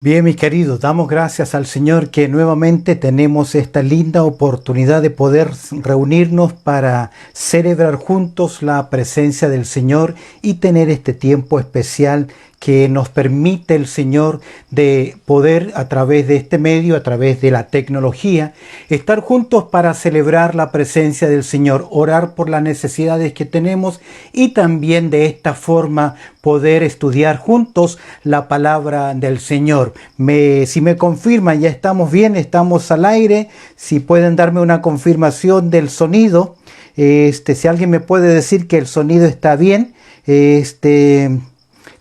Bien, mis queridos, damos gracias al Señor que nuevamente tenemos esta linda oportunidad de poder reunirnos para celebrar juntos la presencia del Señor y tener este tiempo especial que nos permite el Señor de poder a través de este medio, a través de la tecnología, estar juntos para celebrar la presencia del Señor, orar por las necesidades que tenemos y también de esta forma poder estudiar juntos la palabra del Señor. Si me confirman, ya estamos bien, estamos al aire. Si pueden darme una confirmación del sonido, si alguien me puede decir que el sonido está bien,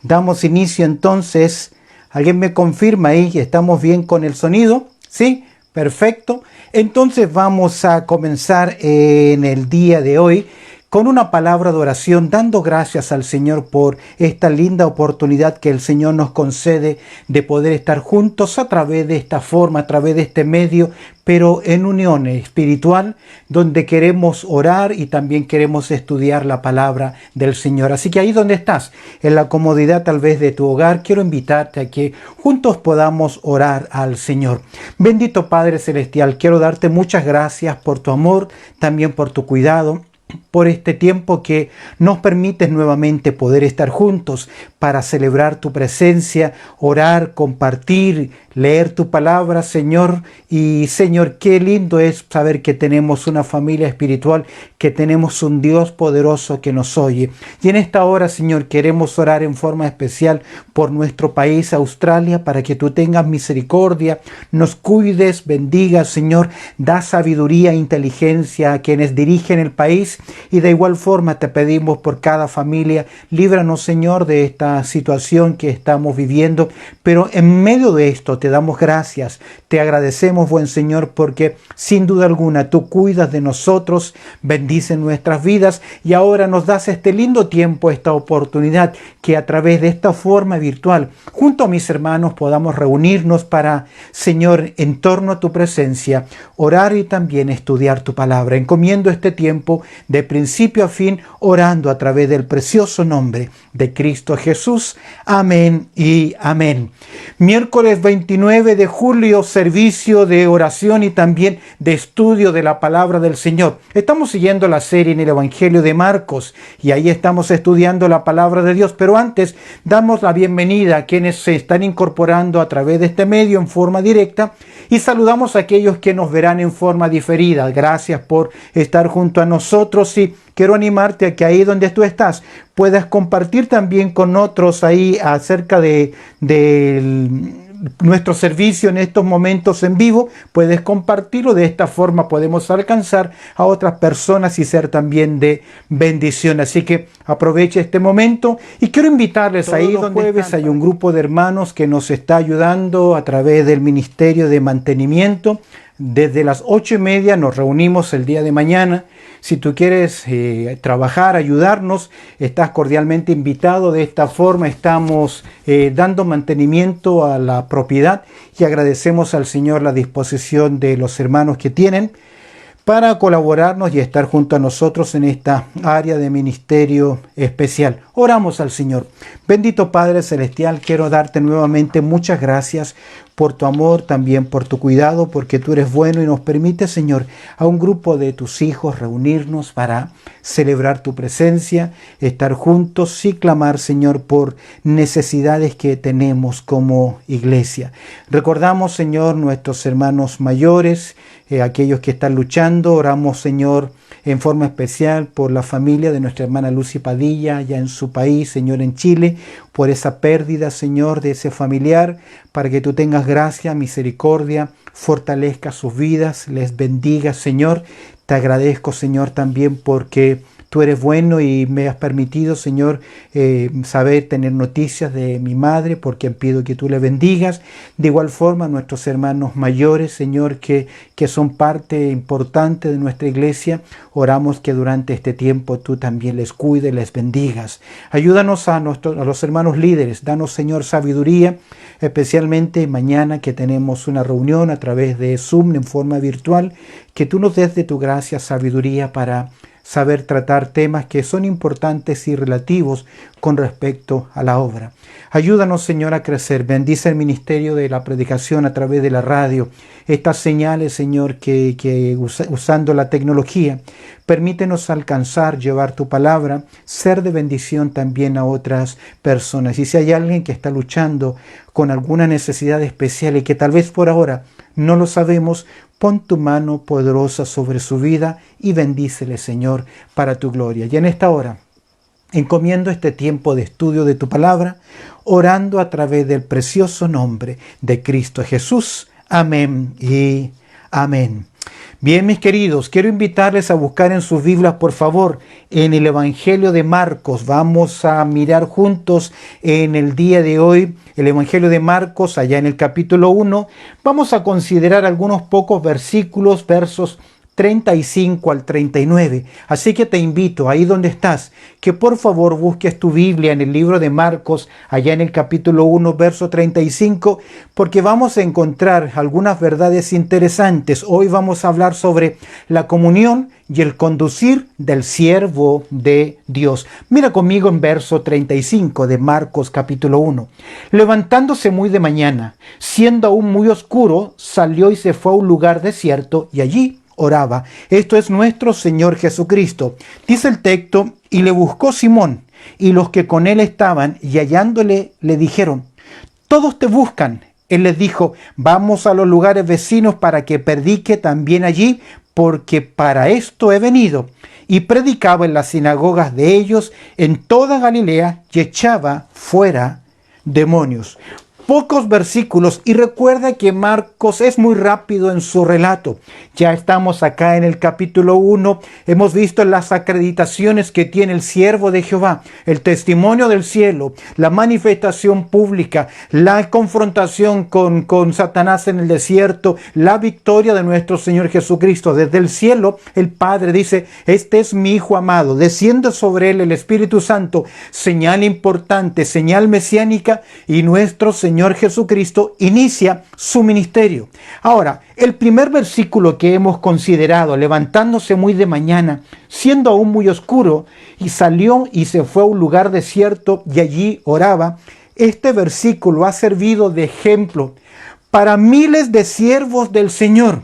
damos inicio entonces. ¿Alguien me confirma ahí que estamos bien con el sonido? ¿Sí? Perfecto. Entonces vamos a comenzar en el día de hoy con una palabra de oración, dando gracias al Señor por esta linda oportunidad que el Señor nos concede de poder estar juntos a través de esta forma, a través de este medio, pero en unión espiritual, donde queremos orar y también queremos estudiar la palabra del Señor. Así que ahí donde estás, en la comodidad tal vez de tu hogar, quiero invitarte a que juntos podamos orar al Señor. Bendito Padre Celestial, quiero darte muchas gracias por tu amor, también por tu cuidado, por este tiempo que nos permites nuevamente poder estar juntos para celebrar tu presencia, orar, compartir, leer tu palabra, Señor. Y Señor, qué lindo es saber que tenemos una familia espiritual, que tenemos un Dios poderoso que nos oye. Y en esta hora, Señor, queremos orar en forma especial por nuestro país, Australia, para que tú tengas misericordia, nos cuides, bendigas, Señor, da sabiduría e inteligencia a quienes dirigen el país. Y de igual forma te pedimos por cada familia, líbranos, Señor, de esta situación que estamos viviendo. Pero en medio de esto te damos gracias, te agradecemos, buen Señor, porque sin duda alguna tú cuidas de nosotros, bendices nuestras vidas y ahora nos das este lindo tiempo, esta oportunidad que a través de esta forma virtual, junto a mis hermanos, podamos reunirnos para, Señor, en torno a tu presencia, orar y también estudiar tu palabra. Encomiendo este tiempo de principio a fin, orando a través del precioso nombre de Cristo Jesús. Amén y amén. Miércoles 29 de julio, servicio de oración y también de estudio de la palabra del Señor. Estamos siguiendo la serie en el Evangelio de Marcos y ahí estamos estudiando la palabra de Dios. Pero antes, damos la bienvenida a quienes se están incorporando a través de este medio en forma directa y saludamos a aquellos que nos verán en forma diferida. Gracias por estar junto a nosotros y quiero animarte a que ahí donde tú estás puedas compartir también con otros ahí acerca de nuestro servicio en estos momentos en vivo. Puedes compartirlo, de esta forma podemos alcanzar a otras personas y ser también de bendición. Así que aprovecha este momento y quiero invitarles. Todos ahí donde jueves hay un grupo de hermanos que nos está ayudando a través del Ministerio de Mantenimiento. Desde las 8:30 nos reunimos el día de mañana. Si tú quieres trabajar, ayudarnos, estás cordialmente invitado. De esta forma estamos dando mantenimiento a la propiedad y agradecemos al Señor la disposición de los hermanos que tienen para colaborarnos y estar junto a nosotros en esta área de ministerio especial. Oramos al Señor. Bendito Padre Celestial, quiero darte nuevamente muchas gracias por tu amor, también por tu cuidado, porque tú eres bueno y nos permite, Señor, a un grupo de tus hijos reunirnos para celebrar tu presencia, estar juntos y clamar, Señor, por necesidades que tenemos como iglesia. Recordamos, Señor, nuestros hermanos mayores, aquellos que están luchando. Oramos, Señor, en forma especial por la familia de nuestra hermana Lucy Padilla, allá en su país, Señor, en Chile, por esa pérdida, Señor, de ese familiar, para que tú tengas gracia, misericordia, fortalezca sus vidas, les bendiga, Señor. Te agradezco, Señor, también porque tú eres bueno y me has permitido, Señor, saber, tener noticias de mi madre, por quien pido que tú le bendigas. De igual forma, nuestros hermanos mayores, Señor, que son parte importante de nuestra iglesia, oramos que durante este tiempo tú también les cuides, les bendigas. Ayúdanos a los hermanos líderes, danos, Señor, sabiduría, especialmente mañana que tenemos una reunión a través de Zoom en forma virtual, que tú nos des de tu gracia sabiduría para saber tratar temas que son importantes y relativos con respecto a la obra. Ayúdanos, Señor, a crecer. Bendice el ministerio de la predicación a través de la radio. Estas señales, Señor, que usando la tecnología, permítenos alcanzar, llevar tu palabra, ser de bendición también a otras personas. Y si hay alguien que está luchando con alguna necesidad especial y que tal vez por ahora no lo sabemos, pon tu mano poderosa sobre su vida y bendícele, Señor, para tu gloria. Y en esta hora, encomiendo este tiempo de estudio de tu palabra, orando a través del precioso nombre de Cristo Jesús. Amén y amén. Bien, mis queridos, quiero invitarles a buscar en sus Biblias, por favor, en el Evangelio de Marcos. Vamos a mirar juntos en el día de hoy el Evangelio de Marcos, allá en el capítulo 1. Vamos a considerar algunos pocos versículos, versos 35 al 39. Así que te invito, ahí donde estás, que por favor busques tu Biblia en el libro de Marcos, allá en el capítulo 1, verso 35, porque vamos a encontrar algunas verdades interesantes. Hoy vamos a hablar sobre la comunión y el conducir del siervo de Dios. Mira conmigo en verso 35 de Marcos capítulo 1. Levantándose muy de mañana, siendo aún muy oscuro, salió y se fue a un lugar desierto y allí oraba. Esto es nuestro Señor Jesucristo. Dice el texto, y le buscó Simón y los que con él estaban, y hallándole le dijeron, todos te buscan. Él les dijo, vamos a los lugares vecinos para que predique también allí, porque para esto he venido. Y predicaba en las sinagogas de ellos en toda Galilea y echaba fuera demonios. Pocos versículos, y recuerda que Marcos es muy rápido en su relato. Ya estamos acá en el capítulo 1, hemos visto las acreditaciones que tiene el siervo de Jehová, el testimonio del cielo, la manifestación pública, la confrontación con Satanás en el desierto, la victoria de nuestro Señor Jesucristo. Desde el cielo el Padre dice, este es mi Hijo amado, desciende sobre él el Espíritu Santo, señal importante, señal mesiánica, y nuestro Señor Jesucristo inicia su ministerio. Ahora, el primer versículo que hemos considerado, levantándose muy de mañana, siendo aún muy oscuro, y salió y se fue a un lugar desierto y allí oraba. Este versículo ha servido de ejemplo para miles de siervos del Señor,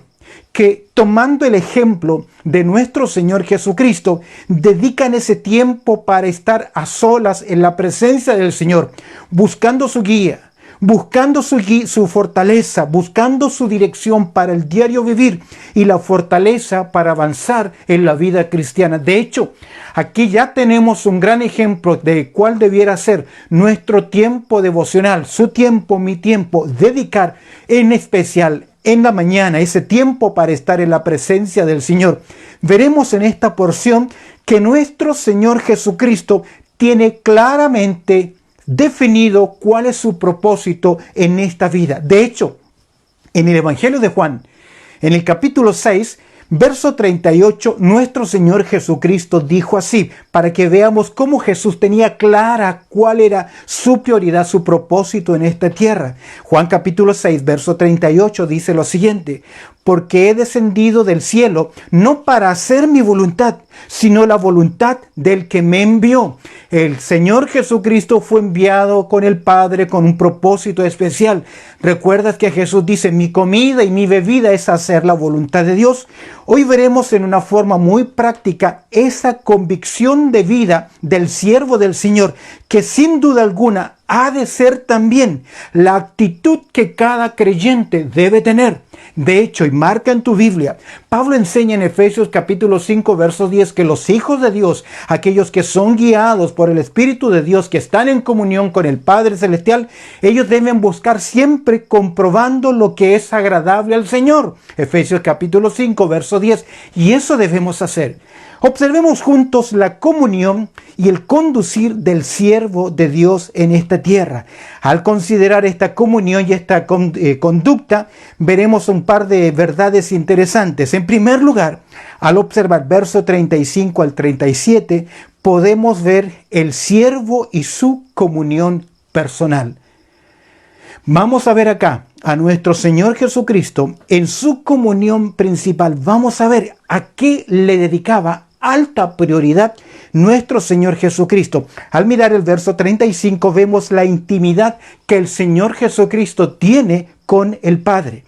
que tomando el ejemplo de nuestro Señor Jesucristo, dedican ese tiempo para estar a solas en la presencia del Señor, buscando su guía, buscando su fortaleza, buscando su dirección para el diario vivir y la fortaleza para avanzar en la vida cristiana. De hecho, aquí ya tenemos un gran ejemplo de cuál debiera ser nuestro tiempo devocional, su tiempo, mi tiempo, dedicar en especial en la mañana, ese tiempo para estar en la presencia del Señor. Veremos en esta porción que nuestro Señor Jesucristo tiene claramente definido cuál es su propósito en esta vida. De hecho, en el Evangelio de Juan, en el capítulo 6, verso 38, nuestro Señor Jesucristo dijo así, para que veamos cómo Jesús tenía clara cuál era su prioridad, su propósito en esta tierra. Juan capítulo 6, verso 38 dice lo siguiente, porque he descendido del cielo no para hacer mi voluntad, sino la voluntad del que me envió. El Señor Jesucristo fue enviado con el Padre con un propósito especial. ¿Recuerdas que Jesús dice, mi comida y mi bebida es hacer la voluntad de Dios? Hoy veremos en una forma muy práctica esa convicción de vida del siervo del Señor, que sin duda alguna ha de ser también la actitud que cada creyente debe tener. De hecho, y marca en tu Biblia, Pablo enseña en Efesios capítulo 5, verso 10, que los hijos de Dios, aquellos que son guiados por el Espíritu de Dios, que están en comunión con el Padre Celestial, ellos deben buscar siempre comprobando lo que es agradable al Señor. Efesios capítulo 5, verso 10. Y eso debemos hacer. Observemos juntos la comunión y el conducir del siervo de Dios en esta tierra. Al considerar esta comunión y esta conducta, veremos un par de verdades interesantes. En primer lugar, al observar verso 35 al 37, podemos ver el siervo y su comunión personal. Vamos a ver acá a nuestro Señor Jesucristo en su comunión principal. Vamos a ver a qué le dedicaba alta prioridad nuestro Señor Jesucristo. Al mirar el verso 35 vemos la intimidad que el Señor Jesucristo tiene con el Padre.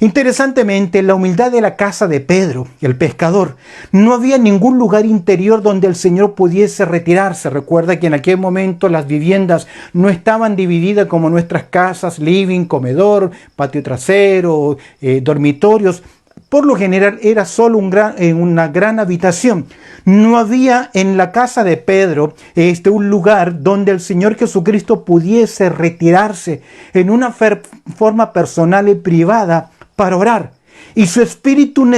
Interesantemente, en la humildad de la casa de Pedro, el pescador, no había ningún lugar interior donde el Señor pudiese retirarse. Recuerda que en aquel momento las viviendas no estaban divididas como nuestras casas, living, comedor, patio trasero, dormitorios. Por lo general era solo una gran habitación. No había en la casa de Pedro un lugar donde el Señor Jesucristo pudiese retirarse en una forma personal y privada para orar. Y su espíritu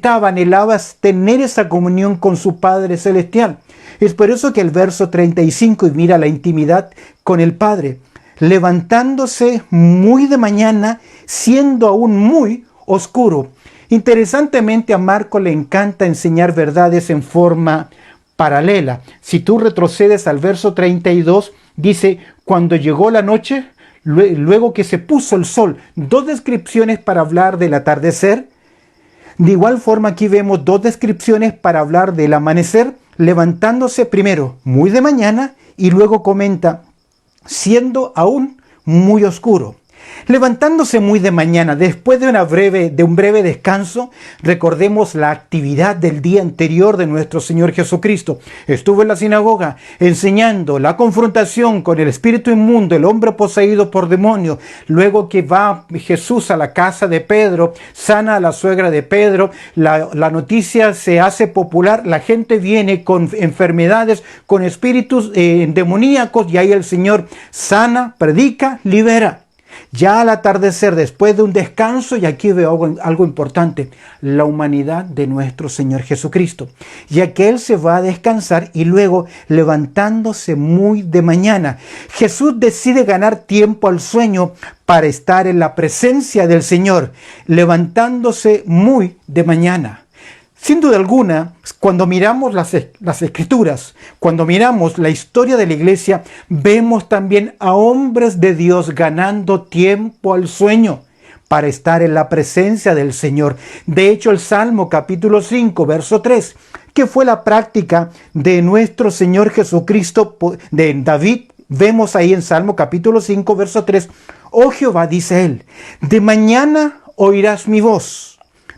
anhelaba tener esa comunión con su Padre Celestial. Es por eso que el verso 35, y mira la intimidad con el Padre, levantándose muy de mañana, siendo aún muy oscuro. Interesantemente, a Marco le encanta enseñar verdades en forma paralela. Si tú retrocedes al verso 32, dice, cuando llegó la noche, luego que se puso el sol. Dos descripciones para hablar del atardecer. De igual forma, aquí vemos dos descripciones para hablar del amanecer, levantándose primero muy de mañana y luego comenta, siendo aún muy oscuro. Levantándose muy de mañana, después de un breve descanso, recordemos la actividad del día anterior de nuestro Señor Jesucristo. Estuvo en la sinagoga enseñando la confrontación con el espíritu inmundo, el hombre poseído por demonios. Luego que va Jesús a la casa de Pedro, sana a la suegra de Pedro, la noticia se hace popular, la gente viene con enfermedades, con espíritus demoníacos, y ahí el Señor sana, predica, libera. Ya al atardecer, después de un descanso, y aquí veo algo importante, la humanidad de nuestro Señor Jesucristo, ya que Él se va a descansar y luego levantándose muy de mañana. Jesús decide ganar tiempo al sueño para estar en la presencia del Señor, levantándose muy de mañana. Sin duda alguna, cuando miramos las Escrituras, cuando miramos la historia de la iglesia, vemos también a hombres de Dios ganando tiempo al sueño para estar en la presencia del Señor. De hecho, el Salmo capítulo 5, verso 3, que fue la práctica de nuestro Señor Jesucristo, de David, vemos ahí en Salmo capítulo 5, verso 3, oh Jehová, dice él, de mañana oirás mi voz.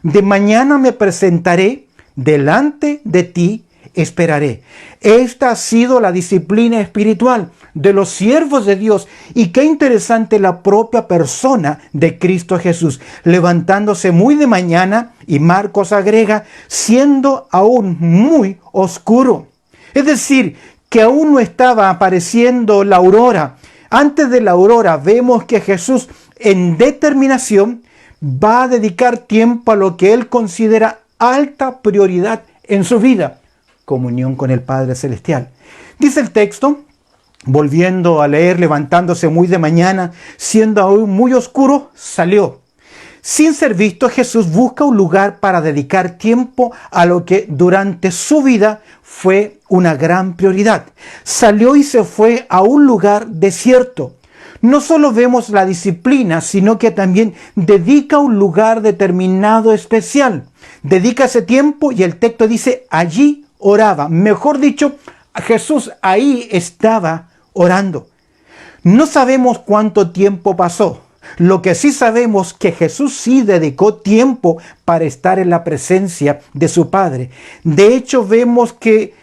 De mañana me presentaré, delante de ti esperaré. Esta ha sido la disciplina espiritual de los siervos de Dios. Y qué interesante la propia persona de Cristo Jesús, levantándose muy de mañana, y Marcos agrega, siendo aún muy oscuro. Es decir, que aún no estaba apareciendo la aurora. Antes de la aurora vemos que Jesús, en determinación, va a dedicar tiempo a lo que Él considera alta prioridad en su vida, comunión con el Padre Celestial. Dice el texto, volviendo a leer, levantándose muy de mañana, siendo aún muy oscuro, salió. Sin ser visto, Jesús busca un lugar para dedicar tiempo a lo que durante su vida fue una gran prioridad. Salió y se fue a un lugar desierto. No solo vemos la disciplina, sino que también dedica un lugar determinado especial. Dedica ese tiempo y el texto dice, allí oraba. Mejor dicho, Jesús ahí estaba orando. No sabemos cuánto tiempo pasó. Lo que sí sabemos que Jesús sí dedicó tiempo para estar en la presencia de su Padre. De hecho, vemos que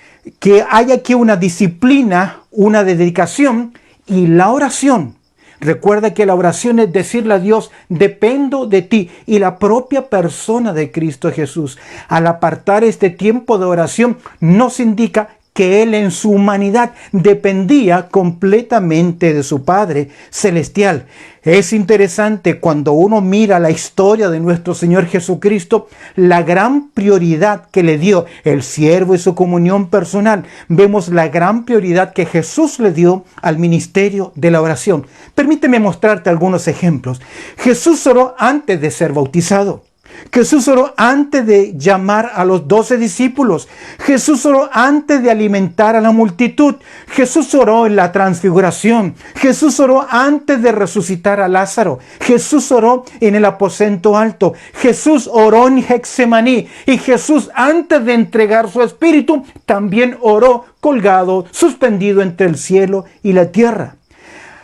hay aquí una disciplina, una dedicación y la oración. Recuerda que la oración es decirle a Dios, dependo de ti, y la propia persona de Cristo Jesús, al apartar este tiempo de oración, nos indica que Él en su humanidad dependía completamente de su Padre Celestial. Es interesante cuando uno mira la historia de nuestro Señor Jesucristo, la gran prioridad que le dio el siervo y su comunión personal. Vemos la gran prioridad que Jesús le dio al ministerio de la oración. Permíteme mostrarte algunos ejemplos. Jesús oró antes de ser bautizado. Jesús oró antes de llamar a los 12 discípulos. Jesús oró antes de alimentar a la multitud. Jesús oró en la transfiguración. Jesús oró antes de resucitar a Lázaro. Jesús oró en el aposento alto. Jesús oró en Getsemaní. Y Jesús, antes de entregar su espíritu, también oró colgado, suspendido entre el cielo y la tierra.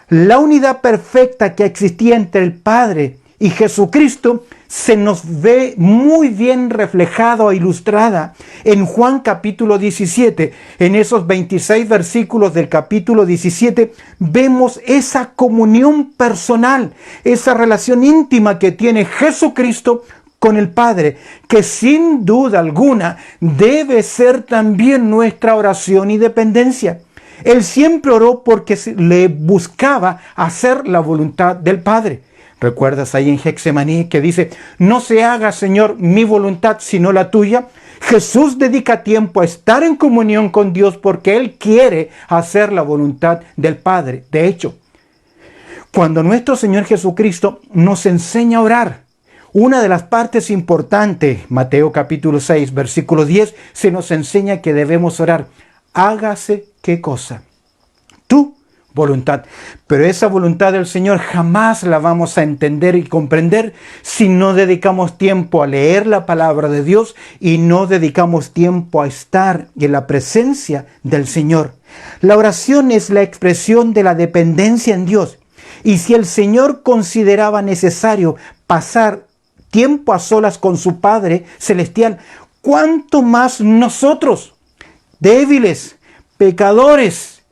La unidad perfecta que existía entre el Padre y Jesucristo se nos ve muy bien reflejada e ilustrada en Juan capítulo 17. En esos 26 versículos del capítulo 17 vemos esa comunión personal, esa relación íntima que tiene Jesucristo con el Padre, que sin duda alguna debe ser también nuestra oración y dependencia. Él siempre oró porque le buscaba hacer la voluntad del Padre. ¿Recuerdas ahí en Getsemaní que dice, no se haga, Señor, mi voluntad, sino la tuya? Jesús dedica tiempo a estar en comunión con Dios porque Él quiere hacer la voluntad del Padre. De hecho, cuando nuestro Señor Jesucristo nos enseña a orar, una de las partes importantes, Mateo capítulo 6, versículo 10, se nos enseña que debemos orar. Hágase, ¿qué cosa? Tu voluntad. Pero esa voluntad del Señor jamás la vamos a entender y comprender si no dedicamos tiempo a leer la palabra de Dios y no dedicamos tiempo a estar en la presencia del Señor. La oración es la expresión de la dependencia en Dios. Y si el Señor consideraba necesario pasar tiempo a solas con su Padre Celestial, ¿cuánto más nosotros, débiles, pecadores,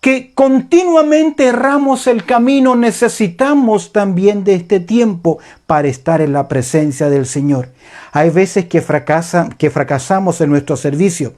que continuamente erramos el camino, necesitamos también de este tiempo para estar en la presencia del Señor? Hay veces que fracasamos en nuestro servicio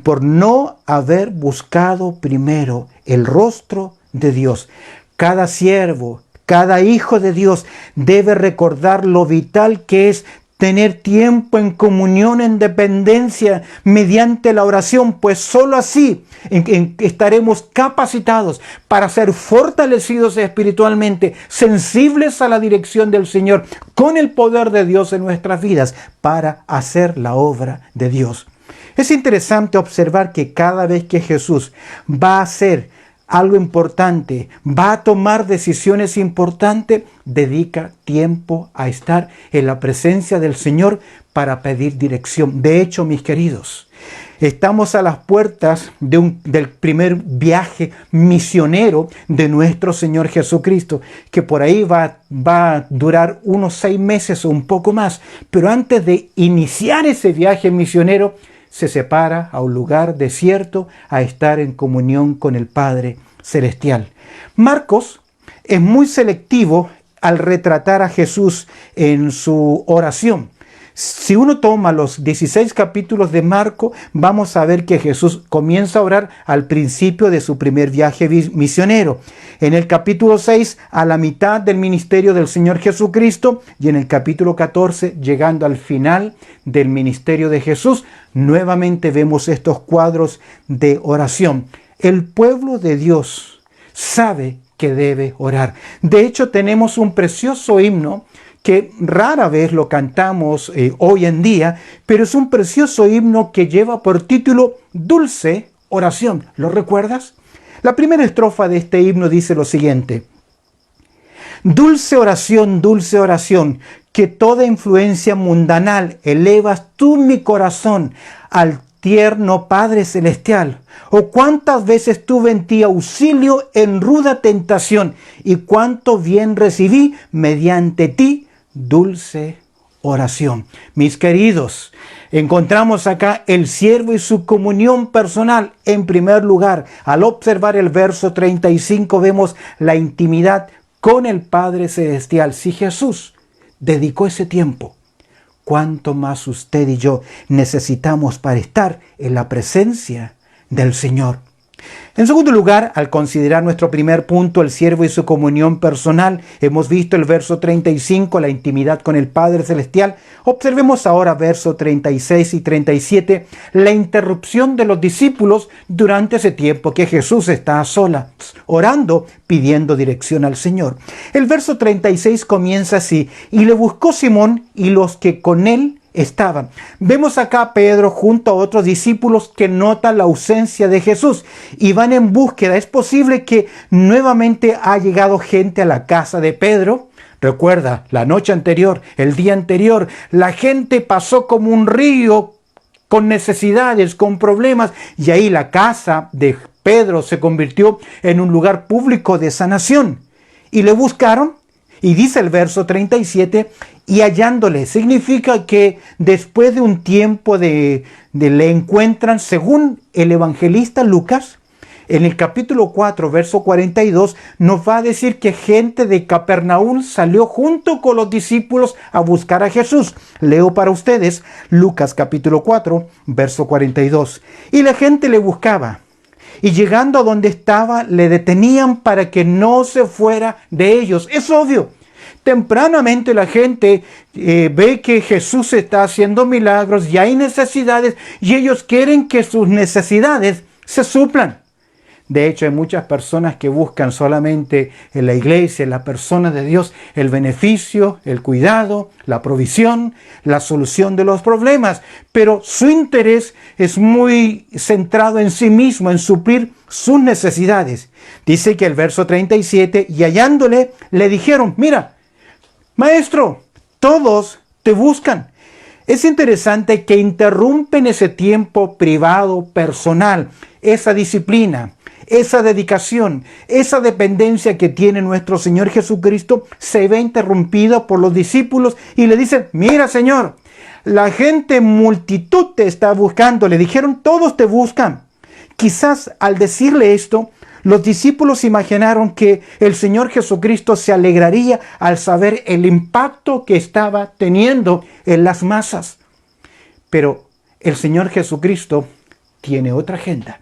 por no haber buscado primero el rostro de Dios. Cada siervo, cada hijo de Dios debe recordar lo vital que es tener tiempo en comunión, en dependencia, mediante la oración, pues sólo así estaremos capacitados para ser fortalecidos espiritualmente, sensibles a la dirección del Señor, con el poder de Dios en nuestras vidas, para hacer la obra de Dios. Es interesante observar que cada vez que Jesús va a hacer algo importante, va a tomar decisiones importantes, dedica tiempo a estar en la presencia del Señor para pedir dirección. De hecho, mis queridos, estamos a las puertas del primer viaje misionero de nuestro Señor Jesucristo, que por ahí va a durar unos 6 meses o un poco más. Pero antes de iniciar ese viaje misionero, se separa a un lugar desierto a estar en comunión con el Padre Celestial. Marcos es muy selectivo al retratar a Jesús en su oración. Si uno toma los 16 capítulos de Marcos, vamos a ver que Jesús comienza a orar al principio de su primer viaje misionero. En el capítulo 6, a la mitad del ministerio del Señor Jesucristo, y en el capítulo 14, llegando al final del ministerio de Jesús, nuevamente vemos estos cuadros de oración. El pueblo de Dios sabe que debe orar. De hecho, tenemos un precioso himno que rara vez lo cantamos hoy en día, pero es un precioso himno que lleva por título Dulce Oración. ¿Lo recuerdas? La primera estrofa de este himno dice lo siguiente: dulce oración, que toda influencia mundanal elevas tú mi corazón al tierno Padre Celestial. Oh, cuántas veces tuve en ti auxilio en ruda tentación, y cuánto bien recibí mediante ti, dulce oración. Mis queridos, encontramos acá el siervo y su comunión personal. En primer lugar, al observar el verso 35, vemos la intimidad con el Padre Celestial. Si Jesús dedicó ese tiempo, ¿cuánto más usted y yo necesitamos para estar en la presencia del Señor? En segundo lugar, al considerar nuestro primer punto, el siervo y su comunión personal, hemos visto el verso 35, la intimidad con el Padre Celestial. Observemos ahora verso 36 y 37, la interrupción de los discípulos durante ese tiempo que Jesús está a solas, orando, pidiendo dirección al Señor. El verso 36 comienza así: y le buscó Simón y los que con él estaban. Vemos acá a Pedro junto a otros discípulos que notan la ausencia de Jesús y van en búsqueda. Es posible que nuevamente ha llegado gente a la casa de Pedro. Recuerda, la noche anterior, el día anterior, la gente pasó como un río con necesidades, con problemas, y ahí la casa de Pedro se convirtió en un lugar público de sanación. Y le buscaron, y dice el verso 37, y hallándole. Significa que después de un tiempo le encuentran, según el evangelista Lucas, en el capítulo 4, verso 42, nos va a decir que gente de Capernaum salió junto con los discípulos a buscar a Jesús. Leo para ustedes Lucas capítulo 4, verso 42. Y la gente le buscaba, y llegando a donde estaba, le detenían para que no se fuera de ellos. Es obvio. Tempranamente la gente ve que Jesús está haciendo milagros y hay necesidades, y ellos quieren que sus necesidades se suplan. De hecho, hay muchas personas que buscan solamente en la iglesia, en la persona de Dios, el beneficio, el cuidado, la provisión, la solución de los problemas. Pero su interés es muy centrado en sí mismo, en suplir sus necesidades. Dice que el verso 37, y hallándole, le dijeron: mira, Maestro, todos te buscan. Es interesante que interrumpen ese tiempo privado, personal, esa disciplina, esa dedicación, esa dependencia que tiene nuestro Señor Jesucristo, se ve interrumpida por los discípulos y le dicen: mira, Señor, la gente, multitud te está buscando. Le dijeron: todos te buscan. Quizás al decirle esto, los discípulos imaginaron que el Señor Jesucristo se alegraría al saber el impacto que estaba teniendo en las masas. Pero el Señor Jesucristo tiene otra agenda.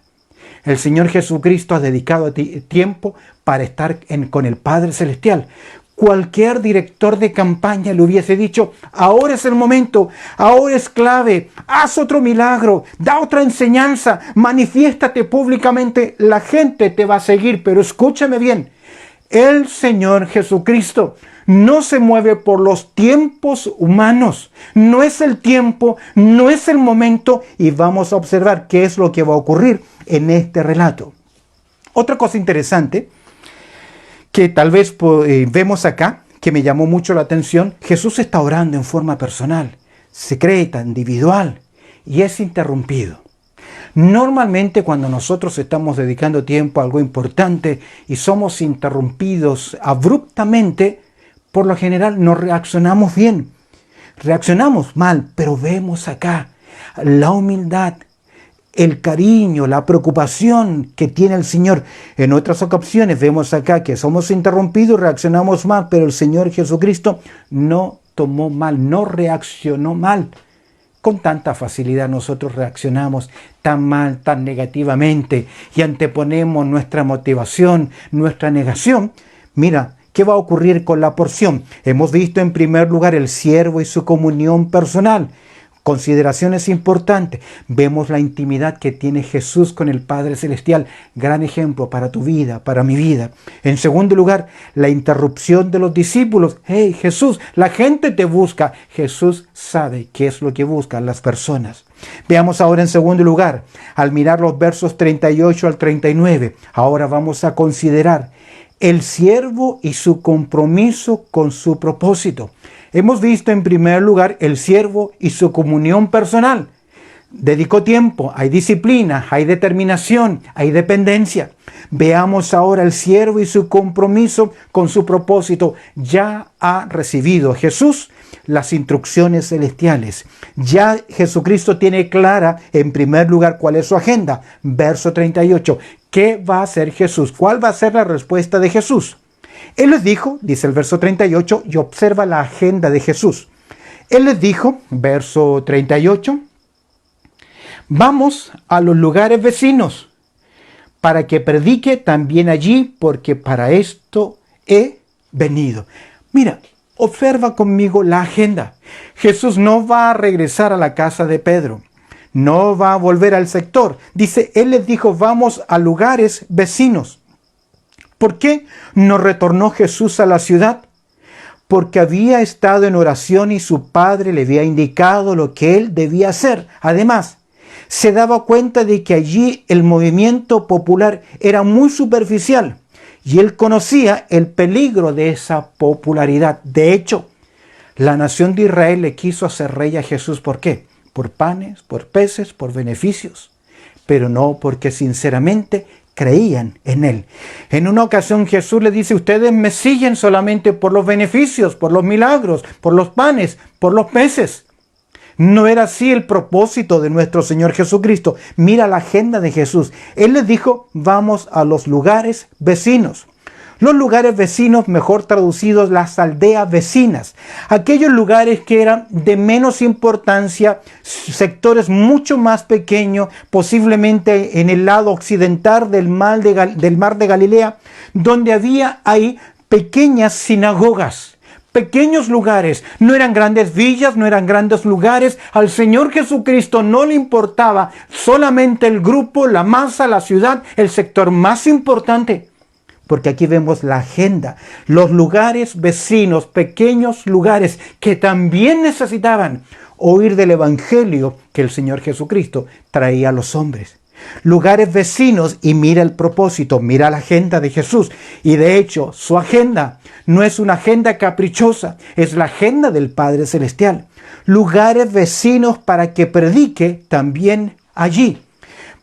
El Señor Jesucristo ha dedicado tiempo para estar con el Padre Celestial. Cualquier director de campaña le hubiese dicho: ahora es el momento, ahora es clave, haz otro milagro, da otra enseñanza, manifiéstate públicamente, la gente te va a seguir. Pero escúchame bien, el Señor Jesucristo no se mueve por los tiempos humanos. No es el tiempo, no es el momento, y vamos a observar qué es lo que va a ocurrir en este relato. Otra cosa interesante que tal vez vemos acá, que me llamó mucho la atención: Jesús está orando en forma personal, secreta, individual, y es interrumpido. Normalmente cuando nosotros estamos dedicando tiempo a algo importante y somos interrumpidos abruptamente, por lo general no reaccionamos bien, reaccionamos mal. Pero vemos acá la humildad, el cariño, la preocupación que tiene el Señor. En otras ocasiones vemos acá que somos interrumpidos, reaccionamos mal, pero el Señor Jesucristo no tomó mal, no reaccionó mal. Con tanta facilidad nosotros reaccionamos tan mal, tan negativamente, y anteponemos nuestra motivación, nuestra negación. Mira, ¿qué va a ocurrir con la porción? Hemos visto en primer lugar el siervo y su comunión personal. Consideraciones importantes. Vemos la intimidad que tiene Jesús con el Padre Celestial. Gran ejemplo para tu vida, para mi vida. En segundo lugar, la interrupción de los discípulos. Hey, Jesús, la gente te busca. Jesús sabe qué es lo que buscan las personas. Veamos ahora en segundo lugar, al mirar los versos 38 al 39. Ahora vamos a considerar el siervo y su compromiso con su propósito. Hemos visto en primer lugar el siervo y su comunión personal. Dedicó tiempo, hay disciplina, hay determinación, hay dependencia. Veamos ahora el siervo y su compromiso con su propósito. Ya ha recibido Jesús las instrucciones celestiales. Ya Jesucristo tiene clara en primer lugar cuál es su agenda. Verso 38. ¿Qué va a hacer Jesús? ¿Cuál va a ser la respuesta de Jesús? Él les dijo, dice el verso 38, y observa la agenda de Jesús. Él les dijo, verso 38, vamos a los lugares vecinos para que predique también allí, porque para esto he venido. Mira, observa conmigo la agenda. Jesús no va a regresar a la casa de Pedro. No va a volver al sector. Dice, Él les dijo, vamos a lugares vecinos. ¿Por qué no retornó Jesús a la ciudad? Porque había estado en oración y su padre le había indicado lo que él debía hacer. Además, se daba cuenta de que allí el movimiento popular era muy superficial y él conocía el peligro de esa popularidad. De hecho, la nación de Israel le quiso hacer rey a Jesús. ¿Por qué? Por panes, por peces, por beneficios, pero no porque sinceramente creían en él. En una ocasión Jesús le dice, ustedes me siguen solamente por los beneficios, por los milagros, por los panes, por los peces. No era así el propósito de nuestro Señor Jesucristo. Mira la agenda de Jesús. Él les dijo, vamos a los lugares vecinos. Los lugares vecinos, mejor traducidos, las aldeas vecinas. Aquellos lugares que eran de menos importancia, sectores mucho más pequeños, posiblemente en el lado occidental del mar de Galilea, donde había ahí pequeñas sinagogas. Pequeños lugares, no eran grandes villas, no eran grandes lugares. Al Señor Jesucristo no le importaba solamente el grupo, la masa, la ciudad, el sector más importante. Porque aquí vemos la agenda, los lugares vecinos, pequeños lugares que también necesitaban oír del Evangelio que el Señor Jesucristo traía a los hombres. Lugares vecinos, y mira el propósito, mira la agenda de Jesús. Y de hecho, su agenda no es una agenda caprichosa, es la agenda del Padre Celestial. Lugares vecinos para que predique también allí.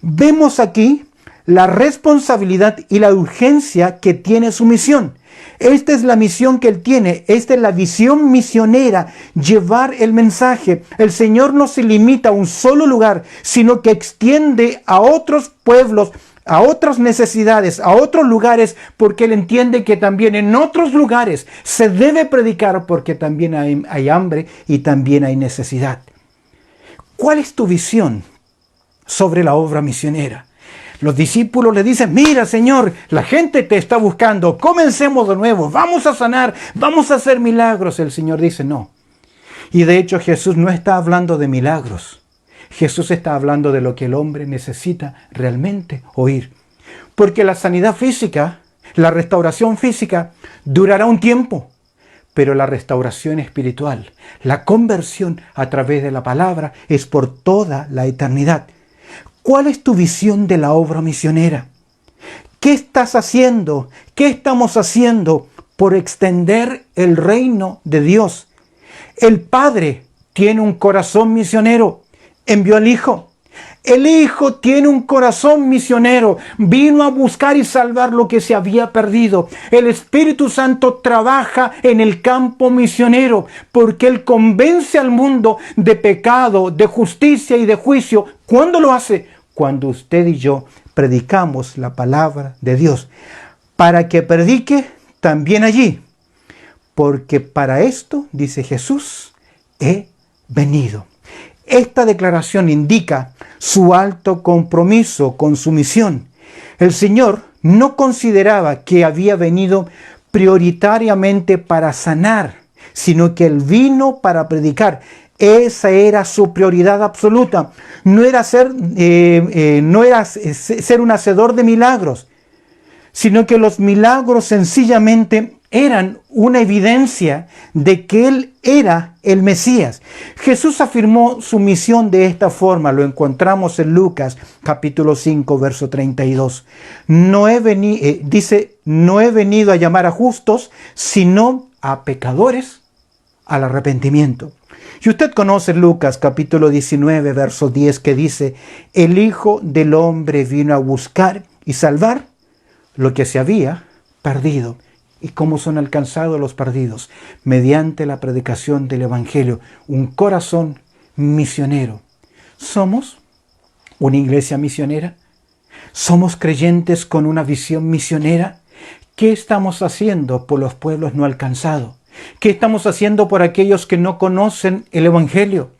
Vemos aquí la responsabilidad y la urgencia que tiene su misión. Esta es la misión que Él tiene, esta es la visión misionera, llevar el mensaje. El Señor no se limita a un solo lugar, sino que extiende a otros pueblos, a otras necesidades, a otros lugares, porque Él entiende que también en otros lugares se debe predicar, porque también hay hambre y también hay necesidad. ¿Cuál es tu visión sobre la obra misionera? Los discípulos le dicen, mira Señor, la gente te está buscando, comencemos de nuevo, vamos a sanar, vamos a hacer milagros. El Señor dice, no. Y de hecho Jesús no está hablando de milagros. Jesús está hablando de lo que el hombre necesita realmente oír. Porque la sanidad física, la restauración física, durará un tiempo. Pero la restauración espiritual, la conversión a través de la palabra, es por toda la eternidad. ¿Cuál es tu visión de la obra misionera? ¿Qué estás haciendo? ¿Qué estamos haciendo por extender el reino de Dios? El Padre tiene un corazón misionero. Envió al Hijo. El Hijo tiene un corazón misionero. Vino a buscar y salvar lo que se había perdido. El Espíritu Santo trabaja en el campo misionero porque Él convence al mundo de pecado, de justicia y de juicio. ¿Cuándo lo hace? Cuando usted y yo predicamos la palabra de Dios. Para que predique también allí. Porque para esto, dice Jesús, he venido. Esta declaración indica su alto compromiso con su misión. El Señor no consideraba que había venido prioritariamente para sanar, sino que Él vino para predicar. Esa era su prioridad absoluta. No era ser un hacedor de milagros, sino que los milagros sencillamente eran una evidencia de que Él era el Mesías. Jesús afirmó su misión de esta forma, lo encontramos en Lucas capítulo 5, verso 32. Dice, no he venido a llamar a justos, sino a pecadores al arrepentimiento. Y usted conoce Lucas capítulo 19, verso 10, que dice, el Hijo del Hombre vino a buscar y salvar lo que se había perdido. ¿Y cómo son alcanzados los perdidos? Mediante la predicación del Evangelio, un corazón misionero. ¿Somos una iglesia misionera? ¿Somos creyentes con una visión misionera? ¿Qué estamos haciendo por los pueblos no alcanzados? ¿Qué estamos haciendo por aquellos que no conocen el Evangelio?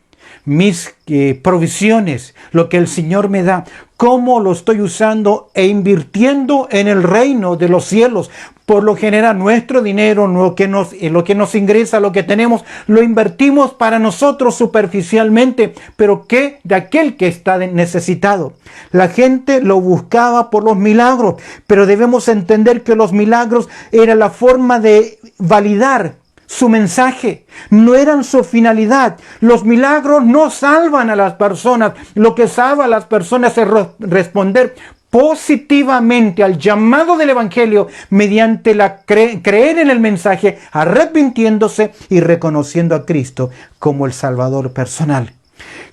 mis provisiones, lo que el Señor me da, cómo lo estoy usando e invirtiendo en el reino de los cielos. Por lo general, nuestro dinero, lo que nos ingresa, lo que tenemos, lo invertimos para nosotros superficialmente. Pero ¿qué de aquel que está necesitado? La gente lo buscaba por los milagros, pero debemos entender que los milagros eran la forma de validar su mensaje, no eran su finalidad. Los milagros no salvan a las personas. Lo que salva a las personas es responder positivamente al llamado del Evangelio mediante creer en el mensaje, arrepintiéndose y reconociendo a Cristo como el Salvador personal.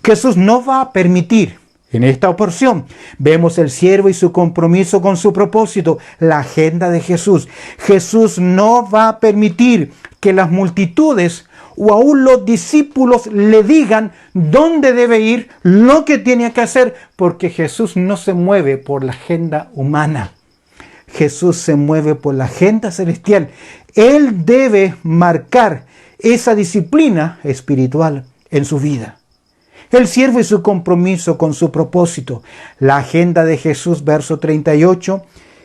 Jesús no va a permitir. En esta porción vemos el siervo y su compromiso con su propósito, la agenda de Jesús. Jesús no va a permitir que las multitudes o aún los discípulos le digan dónde debe ir, lo que tiene que hacer, porque Jesús no se mueve por la agenda humana. Jesús se mueve por la agenda celestial. Él debe marcar esa disciplina espiritual en su vida. El siervo y su compromiso con su propósito, la agenda de Jesús, verso 38,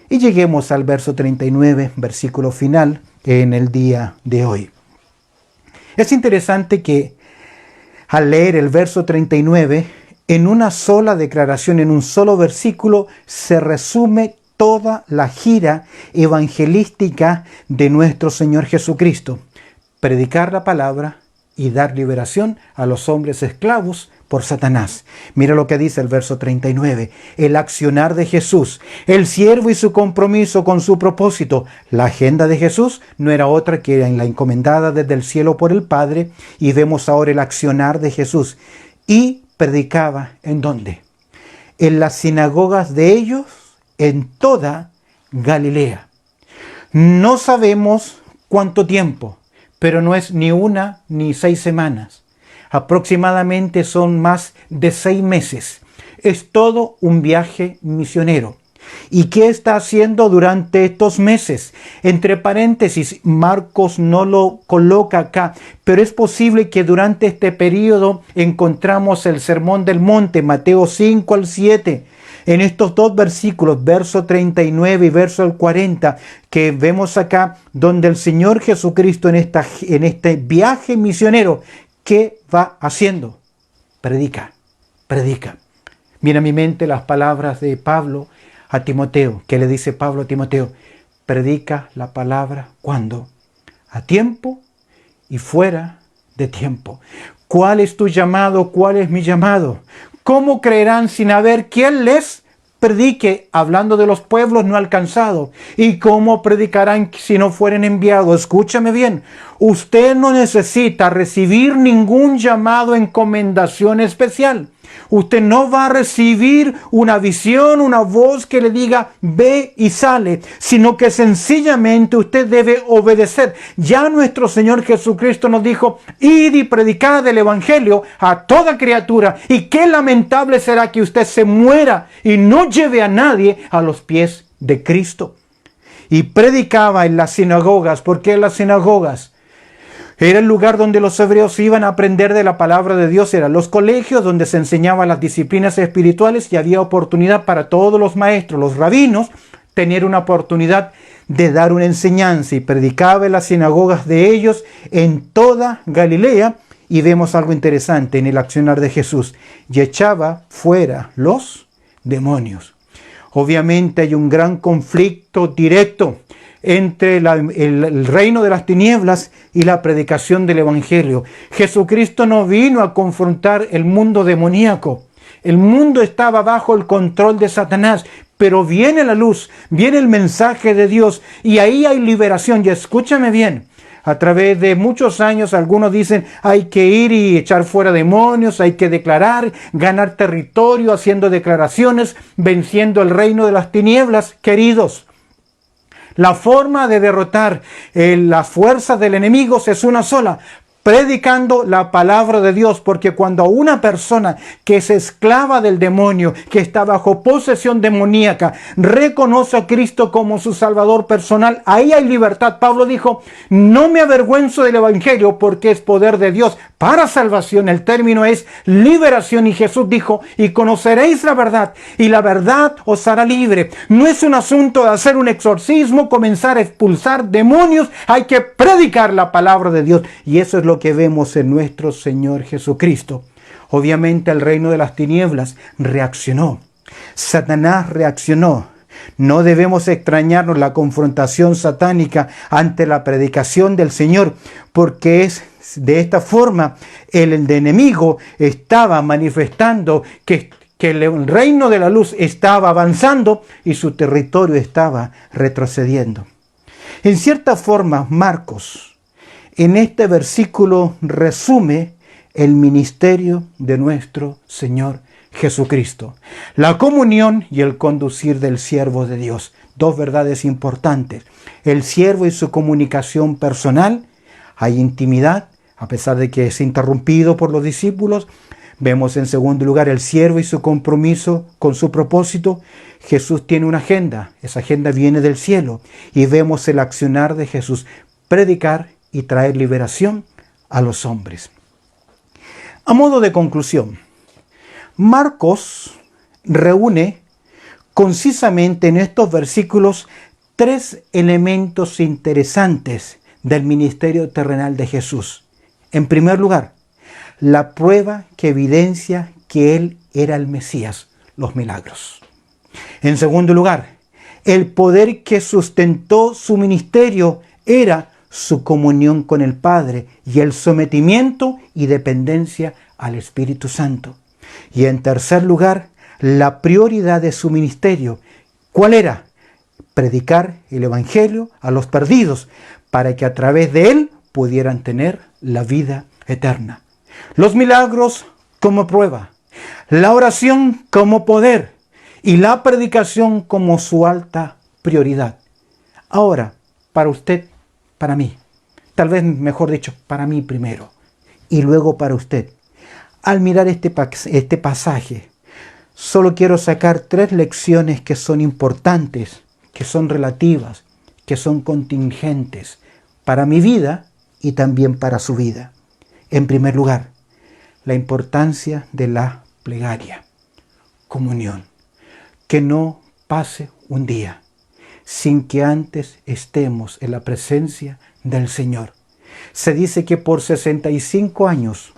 y lleguemos al verso 39, versículo final, en el día de hoy. Es interesante que al leer el verso 39, en una sola declaración, en un solo versículo, se resume toda la gira evangelística de nuestro Señor Jesucristo. Predicar la palabra y dar liberación a los hombres esclavos por Satanás. Mira lo que dice el verso 39. El accionar de Jesús, el siervo y su compromiso con su propósito. La agenda de Jesús no era otra que la encomendada desde el cielo por el Padre, y vemos ahora el accionar de Jesús. Y predicaba, ¿en dónde? En las sinagogas de ellos, en toda Galilea. No sabemos cuánto tiempo, pero no es ni 1 ni 6 semanas. Aproximadamente son más de 6 meses. Es todo un viaje misionero. ¿Y qué está haciendo durante estos meses? Entre paréntesis, Marcos no lo coloca acá, pero es posible que durante este periodo encontramos el Sermón del Monte, Mateo 5 al 7. En estos dos versículos, verso 39 y verso 40, que vemos acá, donde el Señor Jesucristo en este viaje misionero, ¿qué va haciendo? Predica, predica. Viene a mi mente las palabras de Pablo a Timoteo, que le dice Pablo a Timoteo: predica la palabra, ¿cuándo? A tiempo y fuera de tiempo. ¿Cuál es tu llamado? ¿Cuál es mi llamado? ¿Cómo creerán sin haber quien les predique? Hablando de los pueblos no alcanzados. ¿Y cómo predicarán si no fueren enviados? Escúchame bien. Usted no necesita recibir ningún llamado, encomendación especial. Usted no va a recibir una visión, una voz que le diga ve y sale, sino que sencillamente usted debe obedecer. Ya nuestro Señor Jesucristo nos dijo: id y predicad el Evangelio a toda criatura. Y qué lamentable será que usted se muera y no lleve a nadie a los pies de Cristo. Y predicaba en las sinagogas. ¿Por qué en las sinagogas? Era el lugar donde los hebreos iban a aprender de la palabra de Dios. Eran los colegios donde se enseñaban las disciplinas espirituales, y había oportunidad para todos los maestros, los rabinos, tener una oportunidad de dar una enseñanza. Y predicaba en las sinagogas de ellos en toda Galilea. Y vemos algo interesante en el accionar de Jesús: y echaba fuera los demonios. Obviamente hay un gran conflicto directo entre el reino de las tinieblas y la predicación del Evangelio. Jesucristo no vino a confrontar el mundo demoníaco. El mundo estaba bajo el control de Satanás, pero viene la luz, viene el mensaje de Dios, y ahí hay liberación. Y escúchame bien, a través de muchos años algunos dicen hay que ir y echar fuera demonios, hay que declarar, ganar territorio haciendo declaraciones, venciendo el reino de las tinieblas. Queridos, la forma de derrotar las fuerzas del enemigo es una sola: predicando la palabra de Dios, porque cuando una persona que es esclava del demonio, que está bajo posesión demoníaca, reconoce a Cristo como su Salvador personal, ahí hay libertad. Pablo dijo, no me avergüenzo del Evangelio porque es poder de Dios para salvación. El término es liberación, y Jesús dijo, y conoceréis la verdad, y la verdad os hará libre. No es un asunto de hacer un exorcismo, comenzar a expulsar demonios, hay que predicar la palabra de Dios, y eso es lo que vemos en nuestro Señor Jesucristo. Obviamente el reino de las tinieblas reaccionó. Satanás reaccionó. No debemos extrañarnos la confrontación satánica ante la predicación del Señor, porque es de esta forma el enemigo estaba manifestando que el reino de la luz estaba avanzando y su territorio estaba retrocediendo. En cierta forma, Marcos, en este versículo, resume el ministerio de nuestro Señor Jesucristo. La comunión y el conducir del siervo de Dios. Dos verdades importantes. El siervo y su comunicación personal. Hay intimidad, a pesar de que es interrumpido por los discípulos. Vemos en segundo lugar el siervo y su compromiso con su propósito. Jesús tiene una agenda. Esa agenda viene del cielo. Y vemos el accionar de Jesús. Predicar y traer liberación a los hombres. A modo de conclusión, Marcos reúne concisamente en estos versículos tres elementos interesantes del ministerio terrenal de Jesús. En primer lugar, la prueba que evidencia que Él era el Mesías, los milagros. En segundo lugar, el poder que sustentó su ministerio era su comunión con el Padre y el sometimiento y dependencia al Espíritu Santo. Y en tercer lugar, la prioridad de su ministerio. ¿Cuál era? Predicar el Evangelio a los perdidos, para que a través de él pudieran tener la vida eterna. Los milagros como prueba, la oración como poder y la predicación como su alta prioridad. Ahora, para usted, para mí, tal vez mejor dicho, para mí primero y luego para usted. Al mirar este pasaje, solo quiero sacar tres lecciones que son importantes, que son relativas, que son contingentes para mi vida y también para su vida. En primer lugar, la importancia de la plegaria, comunión. Que no pase un día sin que antes estemos en la presencia del Señor. Se dice que por 65 años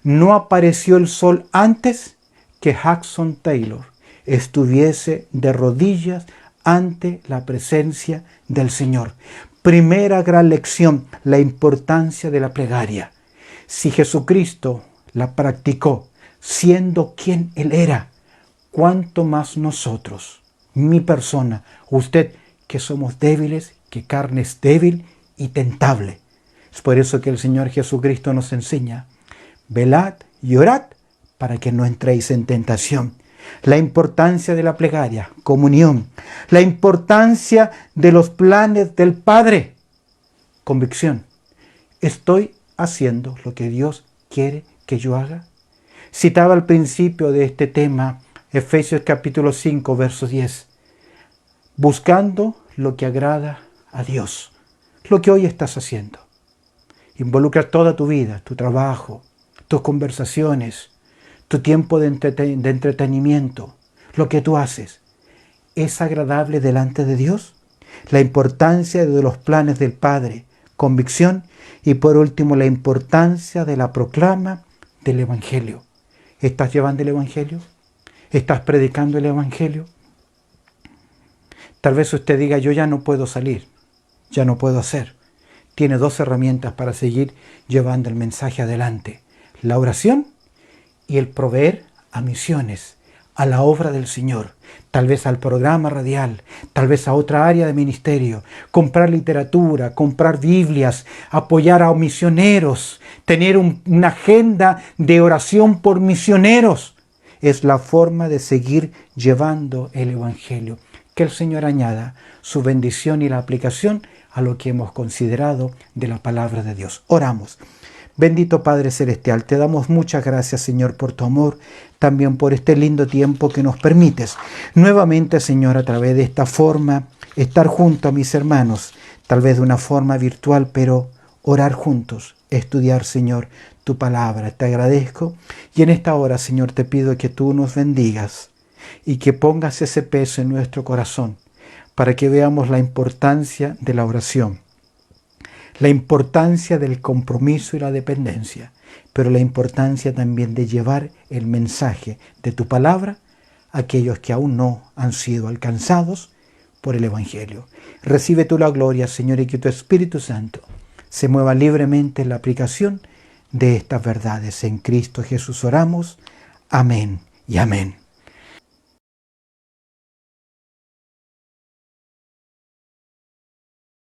no apareció el sol antes que Hudson Taylor estuviese de rodillas ante la presencia del Señor. Primera gran lección, la importancia de la plegaria. Si Jesucristo la practicó siendo quien Él era, ¿cuánto más nosotros, mi persona, usted, que somos débiles, que carne es débil y tentable? Es por eso que el Señor Jesucristo nos enseña, velad y orad para que no entréis en tentación. La importancia de la plegaria, comunión. La importancia de los planes del Padre, convicción. ¿Estoy haciendo lo que Dios quiere que yo haga? Citaba al principio de este tema Efesios capítulo 5, verso 10. Buscando lo que agrada a Dios. Lo que hoy estás haciendo. Involucra toda tu vida, tu trabajo, tus conversaciones, tu tiempo de entretenimiento, lo que tú haces. ¿Es agradable delante de Dios? La importancia de los planes del Padre, convicción, y por último la importancia de la proclama del Evangelio. ¿Estás llevando el Evangelio? ¿Estás predicando el Evangelio? Tal vez usted diga, yo ya no puedo salir, ya no puedo hacer. Tiene dos herramientas para seguir llevando el mensaje adelante. La oración y el proveer a misiones, a la obra del Señor, tal vez al programa radial, tal vez a otra área de ministerio, comprar literatura, comprar Biblias, apoyar a misioneros, tener una agenda de oración por misioneros. Es la forma de seguir llevando el Evangelio. Que el Señor añada su bendición y la aplicación a lo que hemos considerado de la palabra de Dios. Oramos. Bendito Padre Celestial, te damos muchas gracias, Señor, por tu amor, también por este lindo tiempo que nos permites. Nuevamente, Señor, a través de esta forma, estar junto a mis hermanos, tal vez de una forma virtual, pero orar juntos, estudiar, Señor, tu palabra. Te agradezco y en esta hora, Señor, te pido que tú nos bendigas y que pongas ese peso en nuestro corazón para que veamos la importancia de la oración, la importancia del compromiso y la dependencia, pero la importancia también de llevar el mensaje de tu palabra a aquellos que aún no han sido alcanzados por el Evangelio. Recibe tú la gloria, Señor, y que tu Espíritu Santo se mueva libremente en la aplicación de estas verdades. En Cristo Jesús oramos. Amén y amén.